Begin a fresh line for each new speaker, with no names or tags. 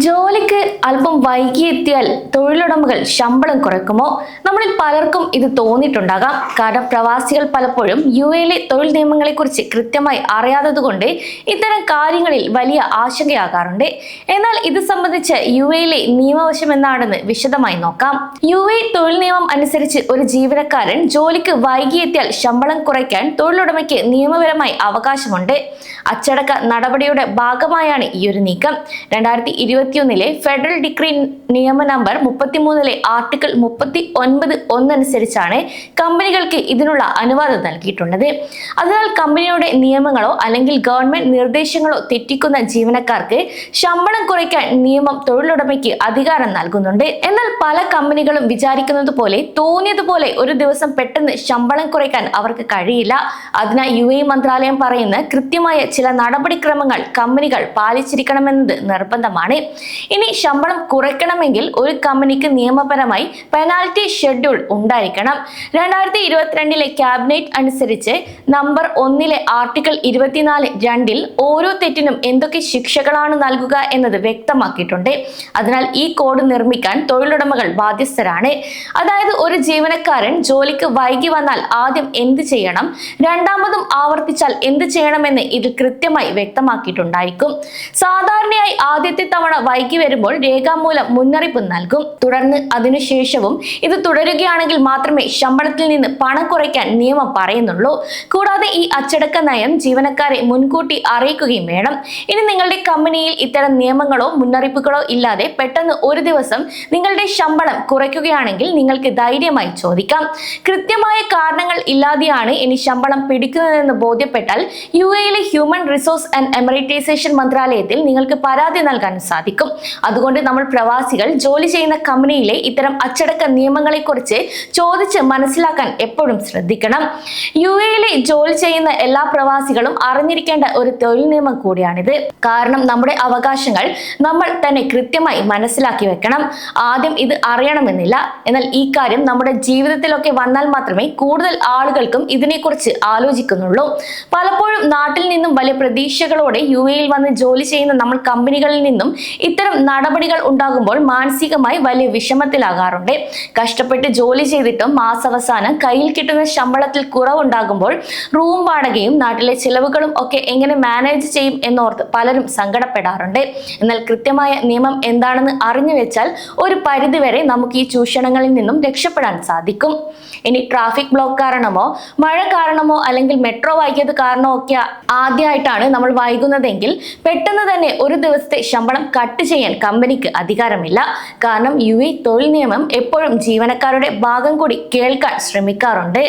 ജോലിക്ക് അല്പം വൈകിയെത്തിയാൽ തൊഴിലുടമകൾ ശമ്പളം കുറയ്ക്കുമോ? നമ്മളിൽ പലർക്കും ഇത് തോന്നിയിട്ടുണ്ടാകാം. കാരണം പ്രവാസികൾ പലപ്പോഴും യുഎയിലെ തൊഴിൽ നിയമങ്ങളെക്കുറിച്ച് കൃത്യമായി അറിയാത്തതുകൊണ്ട് ഇത്തരം കാര്യങ്ങളിൽ വലിയ ആശങ്കയാകാറുണ്ട്. എന്നാൽ ഇത് സംബന്ധിച്ച് യുഎയിലെ നിയമവശം എന്താണെന്ന് വിശദമായി നോക്കാം. യുഎ തൊഴിൽ നിയമം അനുസരിച്ച് ഒരു ജീവനക്കാരൻ ജോലിക്ക് വൈകിയെത്തിയാൽ ശമ്പളം കുറയ്ക്കാൻ തൊഴിലുടമയ്ക്ക് നിയമപരമായി അവകാശമുണ്ട്. അച്ചടക്ക നടപടിയുടെ ഭാഗമായാണ് ഈ ഒരു നീക്കം. 2021 ഫെഡറൽ ഡിക്രി നിയമ നമ്പർ 33 ആർട്ടിക്കിൾ 39(1) അനുസരിച്ചാണ് കമ്പനികൾക്ക് ഇതിനുള്ള അനുവാദം നൽകിയിട്ടുള്ളത്. അതിനാൽ കമ്പനിയുടെ നിയമങ്ങളോ അല്ലെങ്കിൽ ഗവൺമെന്റ് നിർദ്ദേശങ്ങളോ തെറ്റിക്കുന്ന ജീവനക്കാർക്ക് ശമ്പളം കുറയ്ക്കാൻ നിയമം തൊഴിലുടമയ്ക്ക് അധികാരം നൽകുന്നുണ്ട്. എന്നാൽ പല കമ്പനികളും വിചാരിക്കുന്നത് പോലെ തോന്നിയതുപോലെ ഒരു ദിവസം പെട്ടെന്ന് ശമ്പളം കുറയ്ക്കാൻ അവർക്ക് കഴിയില്ല. അതിനാൽ യുഎഇ മന്ത്രാലയം പറയുന്ന കൃത്യമായ ചില നടപടിക്രമങ്ങൾ കമ്പനികൾ പാലിച്ചിരിക്കണമെന്നത് നിർബന്ധമാണ്. ഇനി ശമ്പളം കുറയ്ക്കണമെങ്കിൽ ഒരു കമ്പനിക്ക് നിയമപരമായി പെനാൽറ്റി ഷെഡ്യൂൾ ഉണ്ടായിരിക്കണം. 2022 ക്യാബിനറ്റ് അനുസരിച്ച് നമ്പർ 1 ആർട്ടിക്കിൾ 24(2) ഓരോ തെറ്റിനും എന്തൊക്കെ ശിക്ഷകളാണ് നൽകുക എന്നത് വ്യക്തമാക്കിയിട്ടുണ്ട്. അതിനാൽ ഈ കോഡ് നിർമ്മിക്കാൻ തൊഴിലുടമകൾ ബാധ്യസ്ഥരാണ്. അതായത് ഒരു ജീവനക്കാരൻ ജോലിക്ക് വൈകി വന്നാൽ ആദ്യം എന്ത് ചെയ്യണം, രണ്ടാമതും ആവർത്തിച്ചാൽ എന്ത് ചെയ്യണമെന്ന് ഇതിൽ കൃത്യമായി വ്യക്തമാക്കിയിട്ടുണ്ടായിരിക്കും. സാധാരണയായി ആദ്യത്തെ തവണ വൈകി വരുമ്പോൾ രേഖാമൂലം മുന്നറിയിപ്പ് നൽകും. തുടർന്ന് അതിനുശേഷവും ഇത് തുടരുകയാണെങ്കിൽ മാത്രമേ ശമ്പളത്തിൽ നിന്ന് പണം കുറയ്ക്കാൻ നിയമം പറയുന്നുള്ളൂ. കൂടാതെ ഈ അച്ചടക്ക നയം ജീവനക്കാരെ മുൻകൂട്ടി അറിയിക്കുകയും വേണം. ഇനി നിങ്ങളുടെ കമ്പനിയിൽ ഇത്തരം നിയമങ്ങളോ മുന്നറിയിപ്പുകളോ ഇല്ലാതെ പെട്ടെന്ന് ഒരു ദിവസം നിങ്ങളുടെ ശമ്പളം കുറയ്ക്കുകയാണെങ്കിൽ നിങ്ങൾക്ക് ധൈര്യമായി ചോദിക്കാം. കൃത്യമായ കാരണങ്ങൾ ഇല്ലാതെയാണ് ഇനി ശമ്പളം പിടിക്കുന്നതെന്ന് ബോധ്യപ്പെട്ടാൽ യുഎയിലെ ഹ്യൂമൻ റിസോഴ്സ് ആൻഡ് എമറിറ്റൈസേഷൻ മന്ത്രാലയത്തിൽ നിങ്ങൾക്ക് പരാതി നൽകാൻ സാധിക്കും. അതുകൊണ്ട് നമ്മൾ പ്രവാസികൾ ജോലി ചെയ്യുന്ന കമ്പനിയിലെ ഇത്തരം അച്ചടക്ക നിയമങ്ങളെ കുറിച്ച് ചോദിച്ച് മനസ്സിലാക്കാൻ എപ്പോഴും ശ്രദ്ധിക്കണം. യുഎയിലെ ജോലി ചെയ്യുന്ന എല്ലാ പ്രവാസികളും അറിഞ്ഞിരിക്കേണ്ട ഒരു തൊഴിൽ നിയമം കൂടിയാണിത്. കാരണം നമ്മുടെ അവകാശങ്ങൾ നമ്മൾ തന്നെ കൃത്യമായി മനസ്സിലാക്കി വെക്കണം. ആദ്യം ഇത് അറിയണമെന്നില്ല. എന്നാൽ ഈ കാര്യം നമ്മുടെ ജീവിതത്തിലൊക്കെ വന്നാൽ മാത്രമേ കൂടുതൽ ആളുകൾക്കും ഇതിനെക്കുറിച്ച് ആലോചിക്കുന്നുള്ളൂ. പലപ്പോഴും നാട്ടിൽ നിന്നും വലിയ പ്രതീക്ഷകളോടെ യുഎയിൽ വന്ന് ജോലി ചെയ്യുന്ന നമ്മൾ കമ്പനികളിൽ നിന്നും ഇത്തരം നടപടികൾ ഉണ്ടാകുമ്പോൾ മാനസികമായി വലിയ വിഷമത്തിലാകാറുണ്ട്. കഷ്ടപ്പെട്ട് ജോലി ചെയ്തിട്ടും മാസാവസാനം കയ്യിൽ കിട്ടുന്ന ശമ്പളത്തിൽ കുറവുണ്ടാകുമ്പോൾ റൂം വാടകയും നാട്ടിലെ ചിലവുകളും ഒക്കെ എങ്ങനെ മാനേജ് ചെയ്യും എന്നോർത്ത് പലരും സങ്കടപ്പെടാറുണ്ട്. എന്നാൽ കൃത്യമായ നിയമം എന്താണെന്ന് അറിഞ്ഞു വെച്ചാൽ ഒരു പരിധിവരെ നമുക്ക് ഈ ചൂഷണങ്ങളിൽ നിന്നും രക്ഷപ്പെടാൻ സാധിക്കും. ഇനി ട്രാഫിക് ബ്ലോക്ക് കാരണമോ മഴ കാരണമോ അല്ലെങ്കിൽ മെട്രോ വൈകിയത് കാരണമോ ഒക്കെ ആദ്യമായിട്ടാണ് നമ്മൾ വൈകുന്നതെങ്കിൽ പെട്ടെന്ന് തന്നെ ഒരു ദിവസത്തെ ശമ്പളം കട്ട് ചെയ്യാൻ കമ്പനിക്ക് അധികാരമില്ല. കാരണം യുഎഇ തൊഴിൽ നിയമം എപ്പോഴും ജീവനക്കാരുടെ ഭാഗം കൂടി കേൾക്കാൻ ശ്രമിക്കാറുണ്ട്.